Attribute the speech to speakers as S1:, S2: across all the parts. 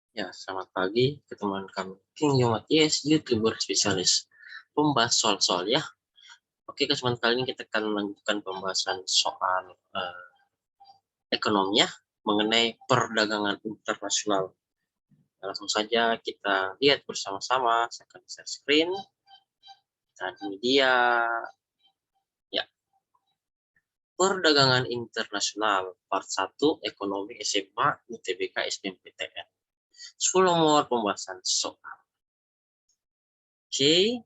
S1: Ya, selamat pagi ke teman kami. King Yomat Yes, YouTuber spesialis pembahas soal-soal ya. Oke, kesempatan kali ini kita akan melanjutkan pembahasan soal ekonomi ya, mengenai perdagangan internasional. Langsung saja kita lihat bersama-sama. Saya akan share screen. Dan ini dia, ya, perdagangan internasional part 1 ekonomi SMA UTBK SBMPTN. 10 nomor pembahasan soal. Oke,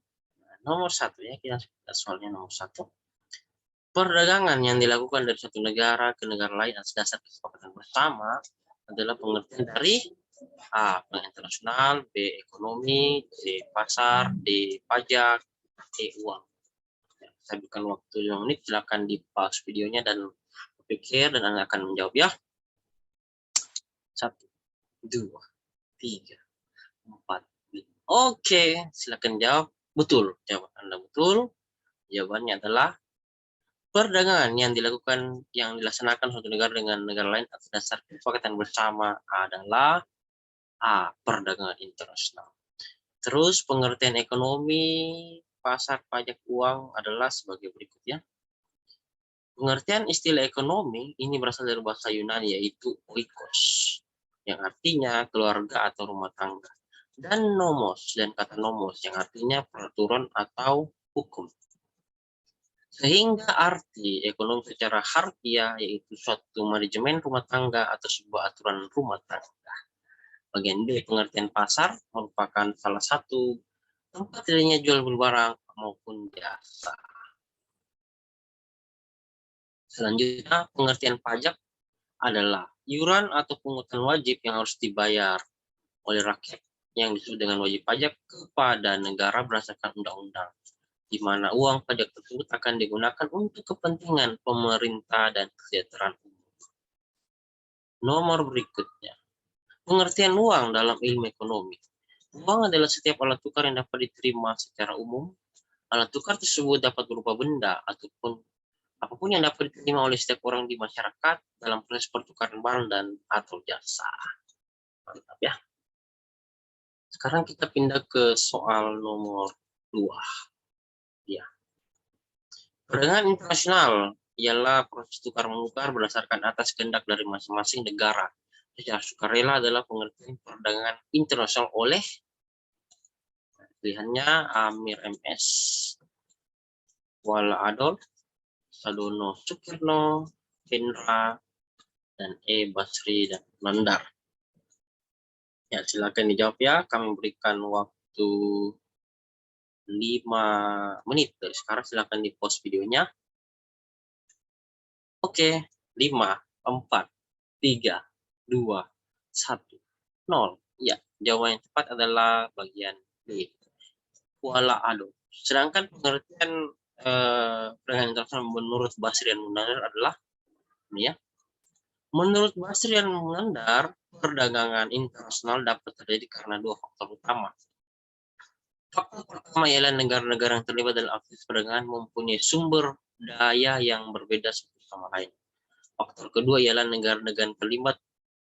S1: nomor 1 ya, kita soalnya nomor 1. Perdagangan yang dilakukan dari satu negara ke negara lain atas dasar kesepakatan bersama adalah pengertian dari A. Perdagangan internasional, B. Ekonomi, C. Pasar, D. Pajak, E. Uang. Saya berikan waktu 5 menit, silakan di pause videonya dan berpikir dan Anda akan menjawab ya. 1, 2, 3, 4, 5. Oke, silakan jawab. Betul, jawaban Anda betul. Jawabannya adalah perdagangan yang dilaksanakan suatu negara dengan negara lain atas dasar kesepakatan bersama adalah A. Perdagangan internasional. Terus pengertian ekonomi, pasar, pajak, uang adalah sebagai berikut ya. Pengertian istilah ekonomi ini berasal dari bahasa Yunani yaitu oikos, yang artinya keluarga atau rumah tangga. Dan nomos, dan kata nomos yang artinya peraturan atau hukum. Sehingga arti ekonomi secara harfiah yaitu suatu manajemen rumah tangga atau sebuah aturan rumah tangga. Bagian B, pengertian pasar merupakan salah satu tempat adanya jual beli barang maupun jasa. Selanjutnya, pengertian pajak adalah iuran atau pungutan wajib yang harus dibayar oleh rakyat yang disebut dengan wajib pajak kepada negara berdasarkan undang-undang, di mana uang pajak tersebut akan digunakan untuk kepentingan pemerintah dan kesejahteraan umum. Nomor berikutnya, pengertian uang dalam ilmu ekonomi. Uang adalah setiap alat tukar yang dapat diterima secara umum. Alat tukar tersebut dapat berupa benda ataupun apapun yang dapat diterima oleh setiap orang di masyarakat dalam proses pertukaran barang dan atau jasa. Mantap ya. Sekarang kita pindah ke soal nomor 2. Ya. Perdagangan internasional ialah proses tukar menukar berdasarkan atas kehendak dari masing-masing negara. Secara sukarela adalah pengertian perdagangan internasional oleh pilihannya Amir MS, Wala Adolf, Sadono Sukirno, Hendra, dan E. Basri dan Nandar. Ya, silakan dijawab ya. Kami berikan waktu 5 menit dari sekarang. Silakan di pause videonya. Oke, 5, 4, 3, 2, 1, 0. Ya, jawaban yang tepat adalah bagian B. Kuala Ado. Sedangkan pengertian perdagangan internasional menurut Basri dan Munandar adalah ini ya. Menurut Basri dan Munandar, perdagangan internasional dapat terjadi karena 2 faktor utama. Faktor pertama ialah negara-negara yang terlibat dalam aktivitas perdagangan mempunyai sumber daya yang berbeda satu sama lain. Faktor kedua ialah negara-negara yang terlibat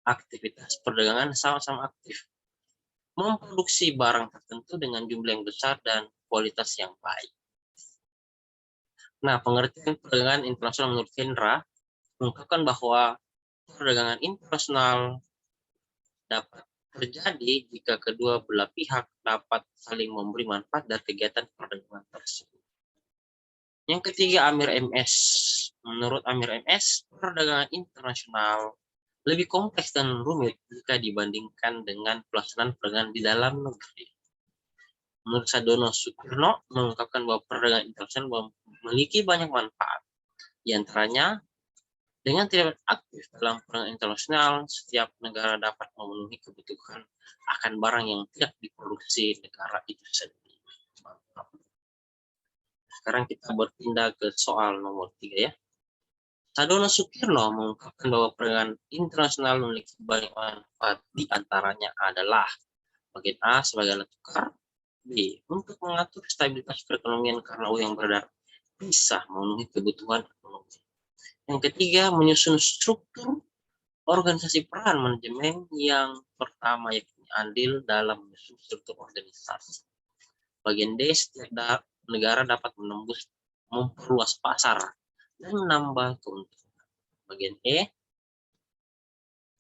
S1: aktivitas perdagangan sama-sama aktif memproduksi barang tertentu dengan jumlah yang besar dan kualitas yang baik. Nah, pengertian perdagangan internasional menurut Hendra mengungkapkan bahwa perdagangan internasional dapat terjadi jika kedua belah pihak dapat saling memberi manfaat dari kegiatan perdagangan tersebut. Yang ketiga, Amir MS. Menurut Amir MS, perdagangan internasional lebih kompleks dan rumit jika dibandingkan dengan pelaksanaan perdagangan di dalam negeri. Menurut Sadono Sukirno mengungkapkan bahwa perdagangan internasional memiliki banyak manfaat. Di antaranya, dengan tidak aktif dalam perdagangan internasional, setiap negara dapat memenuhi kebutuhan akan barang yang tidak diproduksi negara itu sendiri. Mantap. Sekarang kita berpindah ke soal nomor 3 ya. Sadono Sukirno mengungkapkan bahwa perdagangan internasional memiliki banyak manfaat, di antaranya adalah bagian A sebagai alat tukar, B untuk mengatur stabilitas perekonomian karena uang yang beredar bisa memenuhi kebutuhan ekonomi. Yang ketiga, menyusun struktur organisasi peran manajemen yang pertama yaitu andil dalam struktur organisasi. Bagian D, setiap negara dapat memperluas pasar dan menambah keuntungan. Bagian E,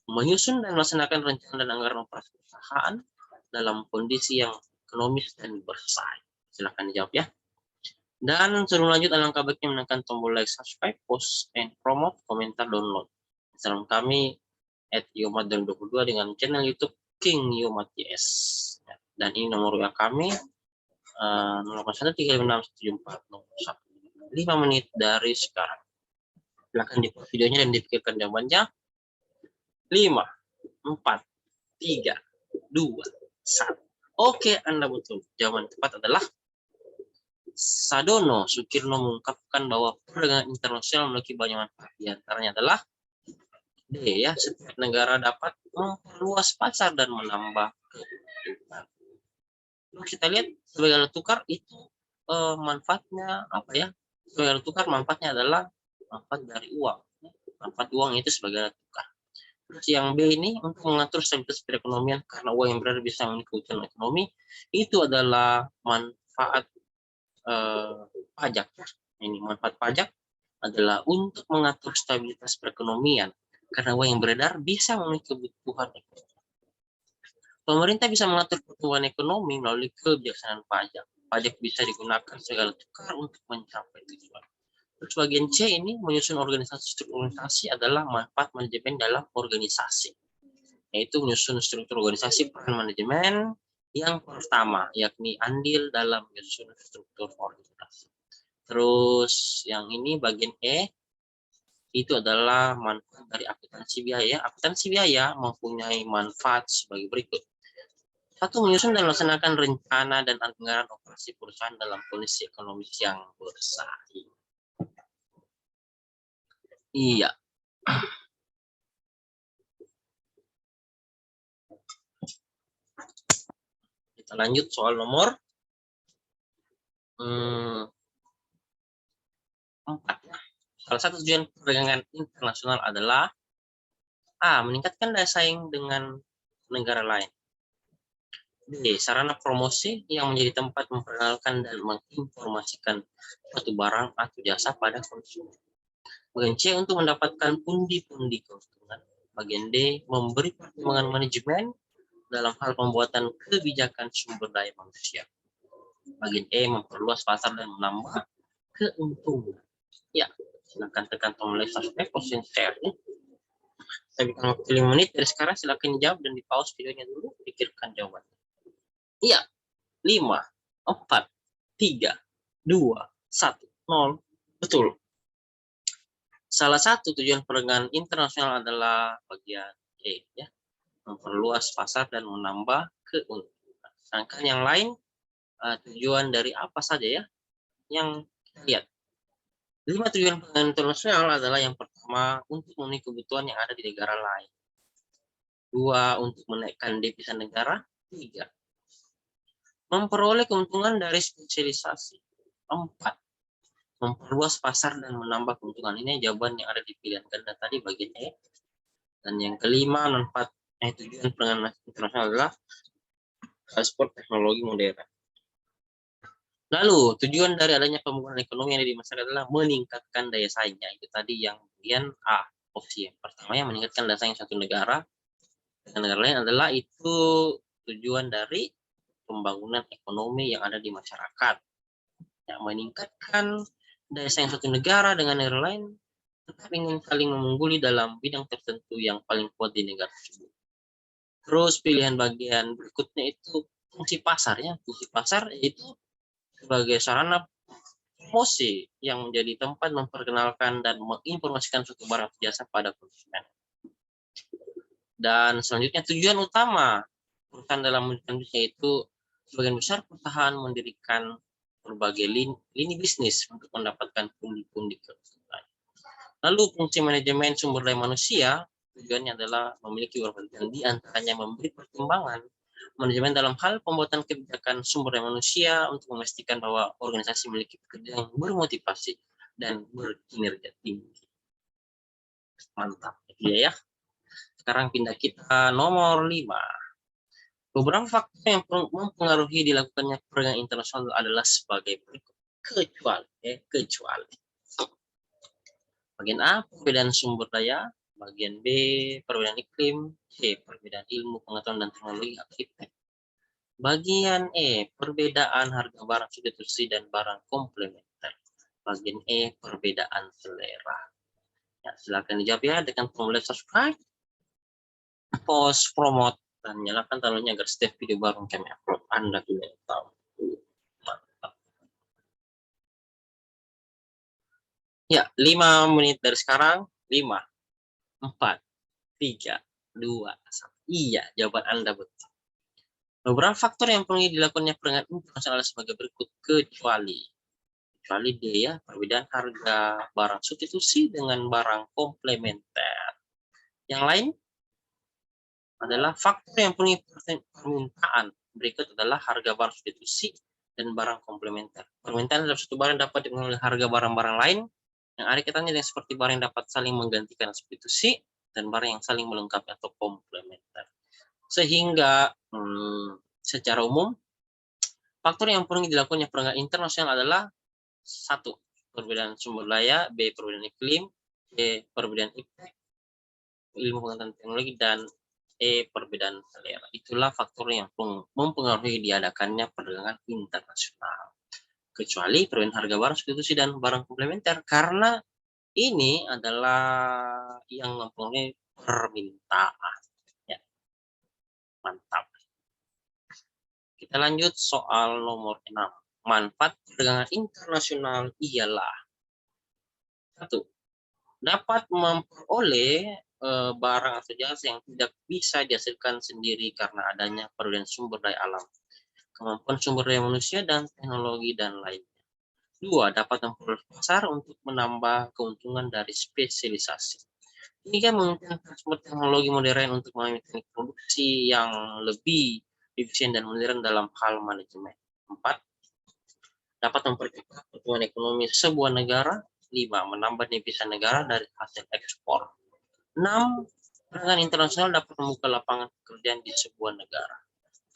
S1: menyusun dan melaksanakan rencana dan anggaran operasi perusahaan dalam kondisi yang ekonomis dan bersaing. Silahkan dijawab ya. Dan sebelum lanjut, alangkah baiknya menekan tombol like, subscribe, post, and promote, komentar, download. Salam kami @yomat22 dengan channel YouTube King Yomat YS. Dan ini nomor WA kami 0813567401. 5 menit dari sekarang. Silahkan di videonya dan dipikirkan jawabannya. 5, 4, 3, 2, 1. Oke, Anda betul. Jawaban tepat adalah Sadono Sukirno mengungkapkan bahwa perdagangan internasional memiliki banyak manfaat. Di antaranya adalah D, ya, setiap negara dapat memperluas pasar dan menambah keuntungan. Kita lihat sebagai alat tukar itu manfaatnya apa ya? Sebagai alat tukar manfaatnya adalah manfaat dari uang. Manfaat uang itu sebagai alat tukar. Terus yang B ini untuk mengatur stabilitas perekonomian karena uang yang berada bisa memiliki keuntungan ekonomi, itu adalah manfaat pajak. Ini manfaat pajak adalah untuk mengatur stabilitas perekonomian karena uang yang beredar bisa memiliki kebutuhan ekonomi. Pemerintah bisa mengatur pertumbuhan ekonomi melalui kebijaksanaan pajak. Pajak bisa digunakan segala tukar untuk mencapai tujuan. Terus bagian C ini menyusun organisasi adalah manfaat manajemen dalam organisasi. Yaitu menyusun struktur organisasi peran manajemen yang pertama, yakni andil dalam menyusun struktur organisasi. Terus yang ini bagian E, itu adalah manfaat dari akuntansi biaya. Akuntansi biaya mempunyai manfaat sebagai berikut. 1, menyusun dan melaksanakan rencana dan anggaran operasi perusahaan dalam kondisi ekonomis yang bersaing. Iya. Kita lanjut soal nomor 4. Salah satu tujuan perdagangan internasional adalah A, meningkatkan daya saing dengan negara lain. B, sarana promosi yang menjadi tempat memperkenalkan dan menginformasikan suatu barang atau jasa pada konsumen. Bagian C, untuk mendapatkan pundi-pundi keuntungan. Bagian D, memberi pertimbangan manajemen dalam hal pembuatan kebijakan sumber daya manusia. Bagian E, memperluas pasar dan menambah keuntungan. Ya, silakan tekan tombol like, subscribe, post, and share. Saya berikan waktu 5 menit dari sekarang, silakan jawab dan di pause videonya dulu, pikirkan jawabannya. Iya, 5, 4, 3, 2, 1, 0. Betul. Salah satu tujuan perdagangan internasional adalah bagian E, ya, memperluas pasar dan menambah keuntungan. Sedangkan yang lain tujuan dari apa saja ya? Yang kita lihat. 5 tujuan perdagangan internasional adalah yang pertama, untuk memenuhi kebutuhan yang ada di negara lain. 2, untuk menaikkan devisa negara. 3, memperoleh keuntungan dari spesialisasi. 4, memperluas pasar dan menambah keuntungan. Ini jawaban yang ada di pilihan ganda tadi bagian E. Dan yang kelima, manfaat tujuan perdagangan internasional adalah ekspor teknologi modern. Lalu, tujuan dari adanya pembangunan ekonomi yang ada di masyarakat adalah meningkatkan daya saingnya. Itu tadi yang bagian A, opsi yang pertama, yang meningkatkan daya saing satu negara dengan negara lain adalah itu tujuan dari pembangunan ekonomi yang ada di masyarakat. Yang meningkatkan daya saing satu negara dengan negara lain tetap ingin saling mengungguli dalam bidang tertentu yang paling kuat di negara tersebut. Terus pilihan bagian berikutnya itu fungsi pasarnya. Fungsi pasar yaitu sebagai sarana promosi yang menjadi tempat memperkenalkan dan menginformasikan suatu barang atau jasa pada konsumen. Dan selanjutnya tujuan utama perusahaan dalam mendirikan bisnis yaitu sebagian besar perusahaan mendirikan berbagai lini bisnis untuk mendapatkan pundi-pundi keuntungan. Lalu fungsi manajemen sumber daya manusia tujuannya adalah memiliki beberapa tujuan, di antaranya memberi pertimbangan manajemen dalam hal pembuatan kebijakan sumber daya manusia untuk memastikan bahwa organisasi memiliki pekerja yang bermotivasi dan berkinerja tinggi. Mantap, ya. Sekarang pindah kita nomor 5. Beberapa faktor yang mempengaruhi dilakukannya perdagangan internasional adalah sebagai berikut. Kecuali. Bagian A, perbedaan sumber daya. Bagian B, perbedaan iklim. C, perbedaan ilmu, pengetahuan, dan teknologi arsitek. Bagian E, perbedaan harga barang substitusi dan barang komplementer. Bagian E, perbedaan selera. Ya, silakan dijawab ya dengan tombol subscribe, post, promote, dan nyalakan tandanya agar setiap video baru kami upload Anda tidak tahu. Mantap. Ya, 5 menit dari sekarang. 5, 4, 3, 2, 1. Iya, jawaban Anda betul. Beberapa faktor yang perlu dilakukannya perdagangan internasional sebagai berikut, kecuali D ya, perbedaan harga barang substitusi dengan barang komplementer. Yang lain adalah faktor yang punya permintaan. Berikut adalah harga barang substitusi dan barang komplementer. Permintaan dalam satu barang dapat dipenuhi oleh harga barang-barang lain yang ada kaitannya dengan seperti barang yang dapat saling menggantikan substitusi dan barang yang saling melengkapi atau komplementer. Sehingga secara umum faktor yang perlu dilakukannya perdagangan internasional adalah 1. Perbedaan sumber daya, B. Perbedaan iklim, C. Perbedaan ilmu pengetahuan teknologi, dan E. Perbedaan selera. Itulah faktor yang mempengaruhi diadakannya perdagangan internasional. Kecuali perbedaan harga barang substitusi dan barang komplementer, karena ini adalah yang mempengaruhi permintaan. Ya. Mantap. Kita lanjut soal nomor 6. Manfaat perdagangan internasional ialah 1. Dapat memperoleh barang atau jasa yang tidak bisa dihasilkan sendiri karena adanya perbedaan sumber daya alam, kemampuan sumber daya manusia, dan teknologi, dan lainnya. 2. Dapat memperoleh pasar untuk menambah keuntungan dari spesialisasi. Ini kan memungkinkan sumber teknologi modern untuk memahami teknik produksi yang lebih efisien dan modern dalam hal manajemen. 4. Dapat mempercepat pertumbuhan ekonomi sebuah negara. 5. Menambah devisa negara dari hasil ekspor. 6. Perdagangan internasional dapat membuka lapangan pekerjaan di sebuah negara.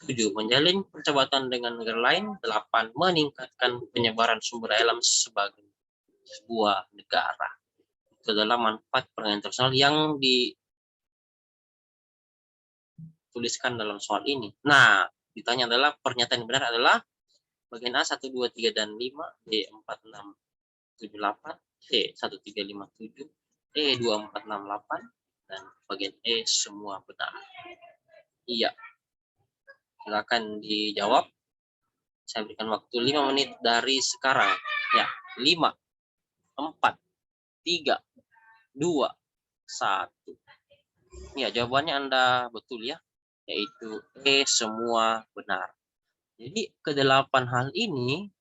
S1: 7. Menjalin persahabatan dengan negara lain. 8. Meningkatkan penyebaran sumber daya alam sebagai sebuah negara. Itu adalah manfaat perdagangan internasional yang dituliskan dalam soal ini. Nah, ditanya adalah pernyataan yang benar adalah bagian A 1, 2, 3, dan 5, B 4, 6, 7, 8, C 1, 3, 5, 7, E 2, 4, 6, 8, dan bagian E semua benar. Iya. Silakan dijawab. Saya berikan waktu 5 menit dari sekarang. Ya, 5, 4, 3, 2, 1. Ya, jawabannya Anda betul ya. Yaitu E semua benar. Jadi, ke-8 hal ini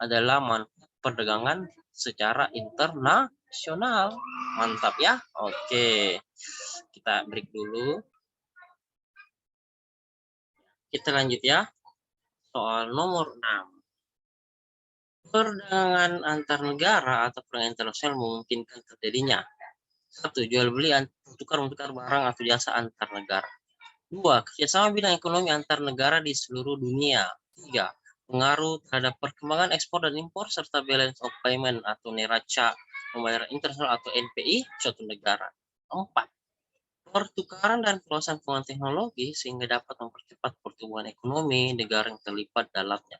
S1: adalah manfaat perdagangan secara internasional. Mantap ya. Oke. Kita break dulu. Kita lanjut ya. Soal nomor 6. Perdagangan antar negara atau perdagangan internasional memungkinkan terjadinya 1. Jual beli tukar-menukar barang atau jasa antar negara. 2. Kerjasama bidang ekonomi antar negara di seluruh dunia. 3. Pengaruh terhadap perkembangan ekspor dan impor serta balance of payment atau neraca pembayaran internasional atau NPI suatu negara. 4. Pertukaran dan perluasan penggunaan teknologi sehingga dapat mempercepat pertumbuhan ekonomi negara yang terlibat dalamnya.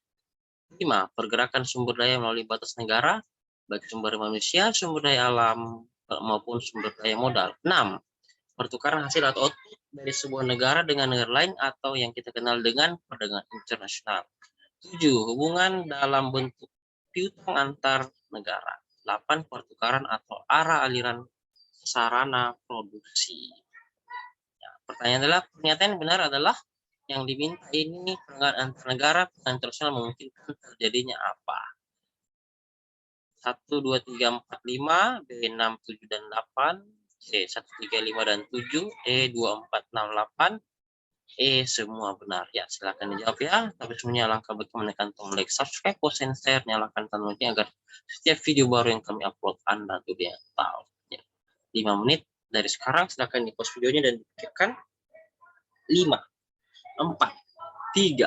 S1: 5. Pergerakan sumber daya melalui batas negara, baik sumber manusia, sumber daya alam, maupun sumber daya modal. 6. Pertukaran hasil atau output dari sebuah negara dengan negara lain atau yang kita kenal dengan perdagangan internasional. 7. Hubungan dalam bentuk piutang antar negara. 8. Pertukaran atau arah aliran sarana produksi. Ya, pertanyaan adalah, pernyataan yang benar adalah yang diminta ini perdagangan antar negara internasional memungkinkan terjadinya apa? 1, 2, 3, 4, 5, B 6, 7, dan 8, C 1, 3, 5, dan 7, E 2, 4, 6, 8, E semua benar. Ya, silakan dijawab ya. Tapi semuanya langkah bagi menekan tombol like, subscribe, post, and share, nyalakan tanda lonceng agar setiap video baru yang kami upload Anda tidak tahu. Ya. 5 menit dari sekarang, silakan di pause videonya dan dipikirkan. 5, 4, 3,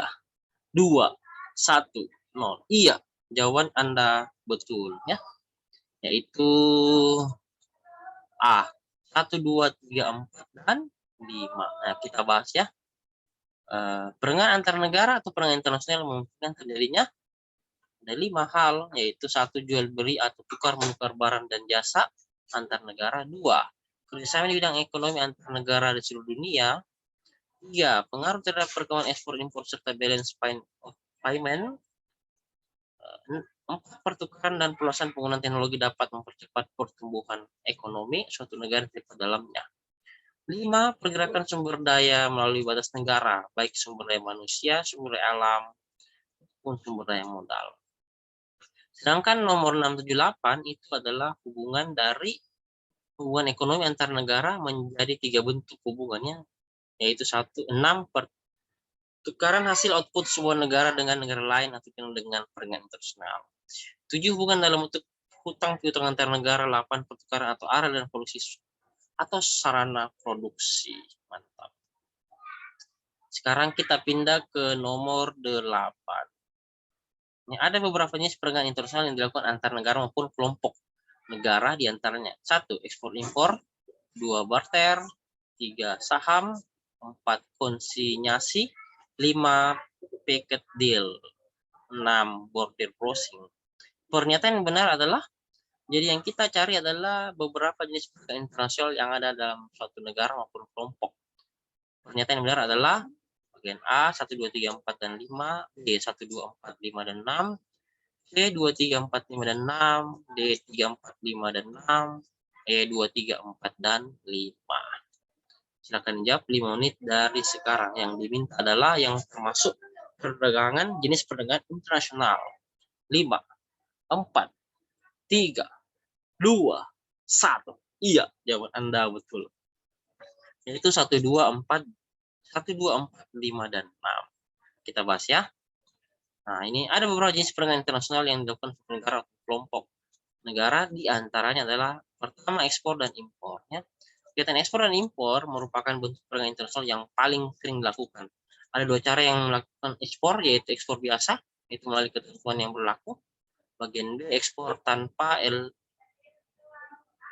S1: 2, 1, 0. Iya, jawaban Anda betul ya. Yaitu A. 1, 2, 3, 4, dan 5. Nah, kita bahas ya. Perdagangan antar negara atau perdagangan internasional memungkinkan terjadinya ada 5 hal, yaitu 1, jual beli atau tukar menukar barang dan jasa antar negara. 2, kerjasama di bidang ekonomi antar negara di seluruh dunia. 3, pengaruh terhadap perkembangan ekspor impor serta balance of payment. 4, pertukaran dan perluasan penggunaan teknologi dapat mempercepat pertumbuhan ekonomi suatu negara terlibat dalamnya. 5, pergerakan sumber daya melalui batas negara, baik sumber daya manusia, sumber daya alam, maupun sumber daya modal. Sedangkan nomor 678 itu adalah hubungan ekonomi antar negara menjadi 3 bentuk hubungannya, yaitu 1, 6, pertukaran hasil output sebuah negara dengan negara lain atau dengan perdagangan internasional. 7, hubungan dalam bentuk hutang piutang antar negara. 8, pertukaran atau arah dan produksi atau sarana produksi. Mantap. Sekarang kita pindah ke nomor 8. Ada beberapa jenis perdagangan internasional yang dilakukan antar negara maupun kelompok negara, diantaranya 1, ekspor impor, 2, barter, 3, saham, 4, konsinyasi, 5, packet deal, 6, border crossing. Pernyataan yang benar adalah, jadi yang kita cari adalah beberapa jenis perdagangan internasional yang ada dalam suatu negara maupun kelompok. Pernyataan yang benar adalah bagian A, 1, 2, 3, 4, dan 5, B, 1, 2, 4, 5, dan 6, C, 2, 3, 4, 5, dan 6, D, 3, 4, 5, dan 6, E, 2, 3, 4, dan 5. Silakan jawab 5 menit dari sekarang. Yang diminta adalah yang termasuk perdagangan, jenis perdagangan internasional. 5, 4, 3, 2, 1. Iya, jawaban Anda betul. Yaitu 1, 2, 4, 5, dan 6. Kita bahas ya. Nah, ini ada beberapa jenis perdagangan internasional yang dilakukan negara atau kelompok negara, diantaranya adalah pertama, ekspor dan impor. Kegiatan ekspor dan impor merupakan bentuk perdagangan internasional yang paling sering dilakukan. Ada 2 cara yang melakukan ekspor, yaitu ekspor biasa, itu melalui ketentuan yang berlaku. Bagian B, ekspor tanpa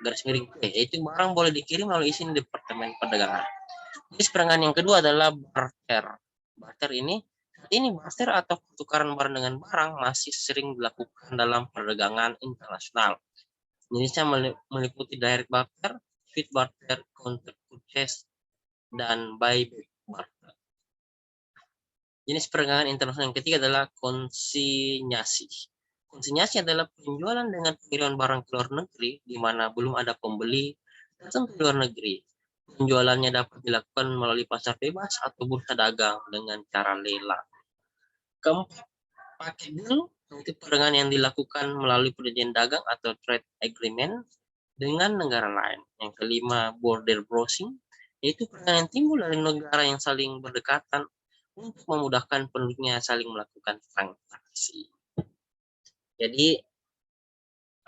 S1: garis miring P, yaitu barang boleh dikirim melalui izin Departemen Perdagangan. Jenis perdagangan yang kedua adalah barter. Barter ini barter atau pertukaran barang dengan barang masih sering dilakukan dalam perdagangan internasional. Jenisnya meliputi direct barter, fit barter, counter purchase, dan buyback barter. Jenis perdagangan internasional yang ketiga adalah konsinyasi. Konsinyasi adalah penjualan dengan pengiriman barang ke luar negeri di mana belum ada pembeli datang ke luar negeri. Penjualannya dapat dilakukan melalui pasar bebas atau bursa dagang dengan cara lelang. Keempat, packet deal, itu perdagangan yang dilakukan melalui perjanjian dagang atau trade agreement dengan negara lain. Yang kelima, border crossing, yaitu perdagangan yang timbul dari negara yang saling berdekatan untuk memudahkan penduduknya saling melakukan transaksi. Jadi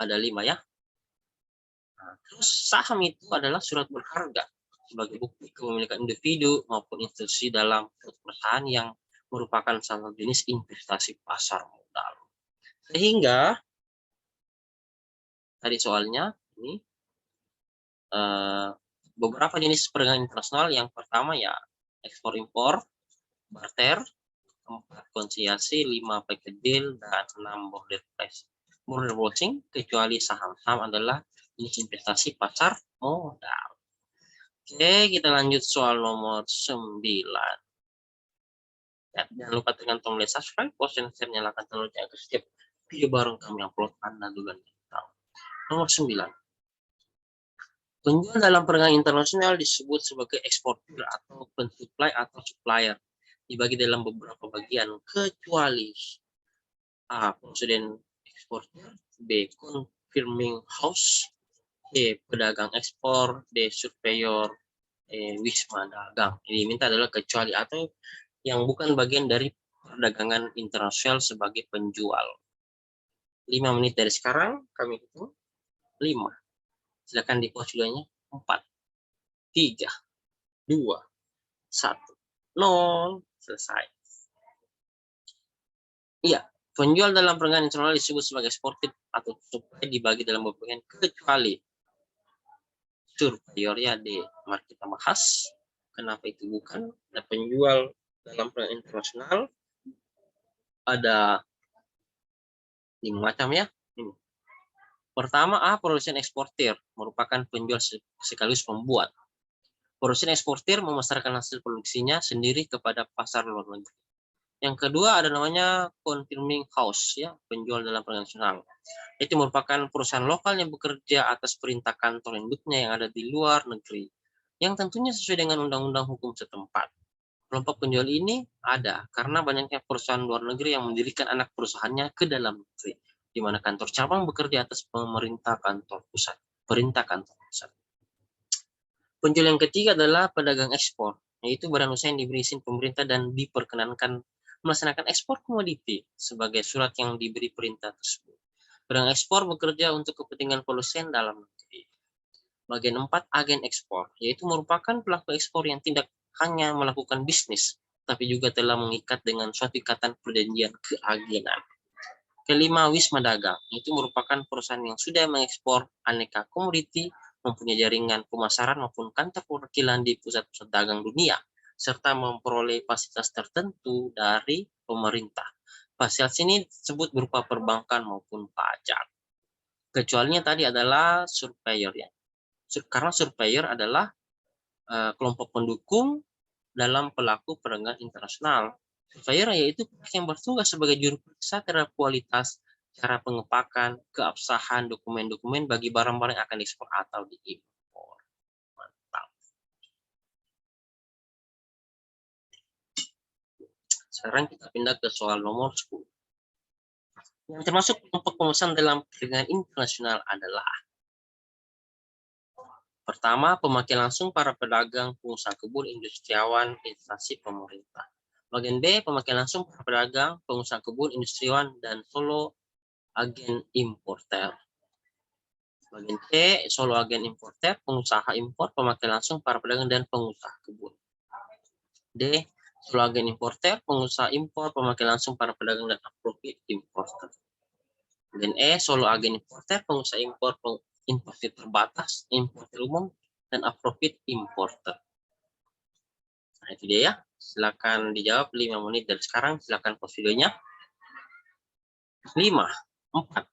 S1: ada 5 ya. Nah, terus saham itu adalah surat berharga sebagai bukti kepemilikan individu maupun institusi dalam perusahaan yang merupakan salah satu jenis investasi pasar modal. Sehingga tadi soalnya ini beberapa jenis perdagangan internasional. Yang pertama ya ekspor impor, barter, 4, konsinyasi, 5, packet deal, dan 6, border crossing, kecuali saham-saham adalah jenis investasi pasar modal. Oke, kita lanjut soal nomor 9. Ya, jangan lupa tekan tombol subscribe, share, nyalakan lonceng agar setiap video baru kami upload Anda duluan tahu. Nomor 9. Penjual dalam perdagangan internasional disebut sebagai eksportir atau pensuplai atau supplier. Dibagi dalam beberapa bagian, kecuali A, produsen eksportir, B, confirming house, C, pedagang ekspor, D, surveyor, E, wisma dagang. Ini minta adalah kecuali atau yang bukan bagian dari perdagangan internasional sebagai penjual. 5 menit dari sekarang kami hitung. 5. Silakan di pause videonya. 4, 3, 2, 1, 0. Selesai. Iya, penjual dalam perdagangan internasional disebut sebagai eksportir atau supply dibagi dalam beberapa bagian kecuali surveyor ya di mari kita bahas kenapa itu bukan. Ada penjual dalam perdagangan internasional ada 5 macam ya. Ini. Pertama, produsen eksportir merupakan penjual sekaligus pembuat. Produsen eksportir memasarkan hasil produksinya sendiri kepada pasar luar negeri. Yang kedua ada namanya confirming house ya, penjual dalam perdagangan nasional. Itu merupakan perusahaan lokal yang bekerja atas perintah kantor induknya yang ada di luar negeri, yang tentunya sesuai dengan undang-undang hukum setempat. Kelompok penjual ini ada karena banyaknya perusahaan luar negeri yang mendirikan anak perusahaannya ke dalam negeri, di mana kantor cabang bekerja atas pemerintah kantor pusat. Perintah kantor pusat. Penjual yang ketiga adalah pedagang ekspor, yaitu barang usaha yang diberi izin pemerintah dan diperkenankan melaksanakan ekspor komoditi sebagai surat yang diberi perintah tersebut. Pedagang ekspor bekerja untuk kepentingan produsen dalam negeri. Bagian 4, agen ekspor, yaitu merupakan pelaku ekspor yang tidak hanya melakukan bisnis, tapi juga telah mengikat dengan suatu ikatan perjanjian keagenan. Kelima, wisma dagang, itu merupakan perusahaan yang sudah mengekspor aneka komoditi, mempunyai jaringan pemasaran maupun kantor perwakilan di pusat-pusat dagang dunia, serta memperoleh fasilitas tertentu dari pemerintah. Fasilitas ini disebut berupa perbankan maupun pajak. Kecualinya tadi adalah surveyor ya. Karena surveyor adalah kelompok pendukung dalam pelaku perdagangan internasional. Surveyor yaitu yang bertugas sebagai juru periksa terhadap kualitas, cara pengepakan, keabsahan dokumen-dokumen bagi barang-barang yang akan diekspor atau diimpor. Mantap. Sekarang kita pindah ke soal nomor 10. Yang termasuk kelompok pemesan dalam perdagangan internasional adalah pertama, pemakai langsung para pedagang, pengusaha kebun, industriawan, instansi pemerintah. Bagian B, pemakai langsung para pedagang, pengusaha kebun, industriawan, dan solo agen importer. Bagian C, solo agen importer, pengusaha impor, pemakai langsung para pedagang, dan pengusaha kebun. D, solo agen importer, pengusaha impor, pemakai langsung para pedagang, dan profit importer. Bagian E, solo agen importer, pengusaha impor, importer terbatas, importer umum, dan profit importer. Nah, itu dia ya. Silakan dijawab 5 menit dari sekarang. Silakan pause videonya. 5, 4,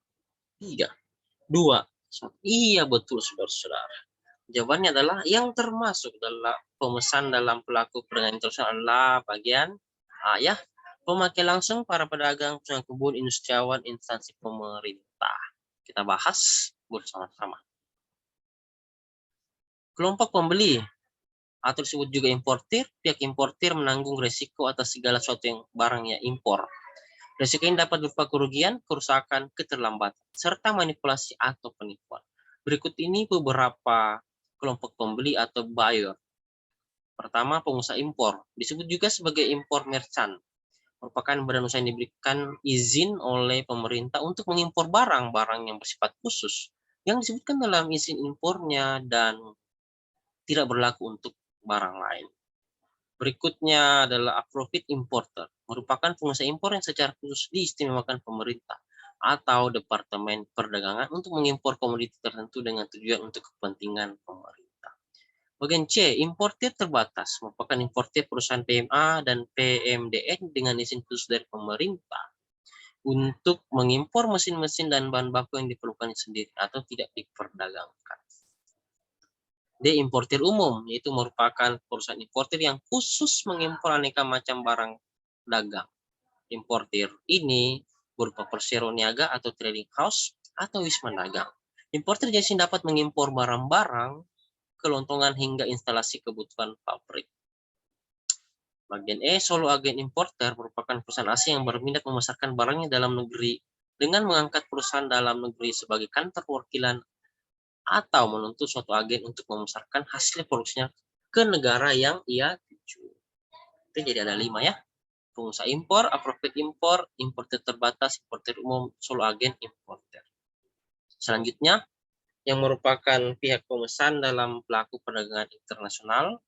S1: 3, 2, 1. Iya betul saudara-saudara. Jawabannya adalah yang termasuk dalam pemesan dalam pelaku perdagangan internasional adalah bagian A ya. Pemakai langsung para pedagang, pengusaha kebun, industriawan, instansi pemerintah. Kita bahas bersama-sama. Kelompok pembeli atau disebut juga importir, pihak importir menanggung resiko atas segala sesuatu yang barangnya impor. Resiko ini dapat berupa kerugian, kerusakan, keterlambatan, serta manipulasi atau penipuan. Berikut ini beberapa kelompok pembeli atau buyer. Pertama, pengusaha impor, disebut juga sebagai impor merchant, merupakan badan usaha yang diberikan izin oleh pemerintah untuk mengimpor barang-barang yang bersifat khusus, yang disebutkan dalam izin impornya dan tidak berlaku untuk barang lain. Berikutnya adalah profit importer, merupakan pengusaha impor yang secara khusus diistimewakan pemerintah atau Departemen Perdagangan untuk mengimpor komoditi tertentu dengan tujuan untuk kepentingan pemerintah. Bagian C, importir terbatas, merupakan importir perusahaan PMA dan PMDN dengan izin khusus dari pemerintah untuk mengimpor mesin-mesin dan bahan baku yang diperlukan sendiri atau tidak diperdagangkan. D, importir umum, yaitu merupakan perusahaan importir yang khusus mengimpor aneka macam barang dagang. Importir ini berupa persero niaga atau trading house atau wisma dagang. Importir jenis dapat mengimpor barang-barang, kelontongan hingga instalasi kebutuhan pabrik. Bagian E, solo agen importer merupakan perusahaan asing yang berminat memasarkan barangnya dalam negeri dengan mengangkat perusahaan dalam negeri sebagai kantor perwakilan atau menuntut suatu agen untuk memasarkan hasil produksinya ke negara yang ia tuju. Itu jadi ada 5 ya. Pengusaha impor, profit impor, importer terbatas, importer umum, solo agen importer. Selanjutnya, yang merupakan pihak pemesan dalam pelaku perdagangan internasional,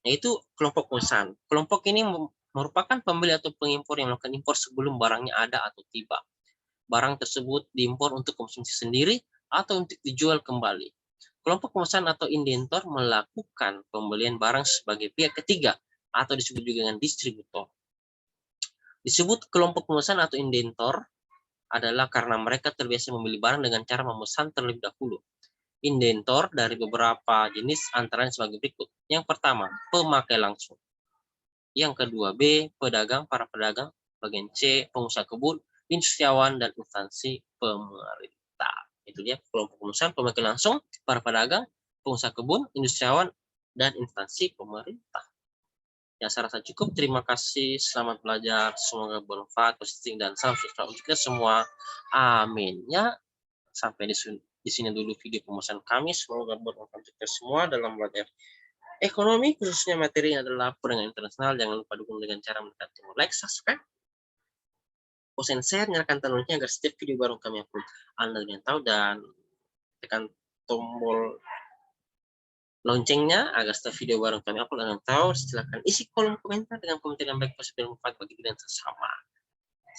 S1: yaitu kelompok pemesan. Kelompok ini merupakan pembeli atau pengimpor yang melakukan impor sebelum barangnya ada atau tiba. Barang tersebut diimpor untuk konsumsi sendiri atau untuk dijual kembali. Kelompok pemesan atau indentor melakukan pembelian barang sebagai pihak ketiga atau disebut juga dengan distributor. Disebut kelompok pemesan atau indentor adalah karena mereka terbiasa membeli barang dengan cara memesan terlebih dahulu. Indentor dari beberapa jenis antara sebagai berikut. Yang pertama, pemakai langsung. Yang kedua, B, pedagang, para pedagang. Bagian C, pengusaha kebun, industriawan, dan instansi pemerintah. Itu dia kelompok pemesan, pemakai langsung, para pedagang, pengusaha kebun, industriawan, dan instansi pemerintah. Ya, saya rasa cukup. Terima kasih. Selamat belajar. Semoga bermanfaat, positif, dan salam sejahtera untuk kita semua. Amin. Ya, sampai di sini dulu video pemesan kami. Semoga bermanfaat untuk kita semua dalam belajar ekonomi, khususnya materi adalah perdagangan internasional. Jangan lupa dukung dengan cara menekan tombol like, subscribe, post and share, nyalakan tandanya agar setiap video baru kami upload Anda dengan tahu, dan tekan tombol loncengnya agar setiap video baru kami upload Anda tahu. Silakan isi kolom komentar dengan komentar yang baik, positif, dan bermanfaat bagi kita sesama.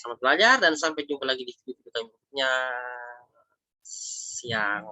S1: Selamat belajar dan sampai jumpa lagi di video kami berikutnya. Siang.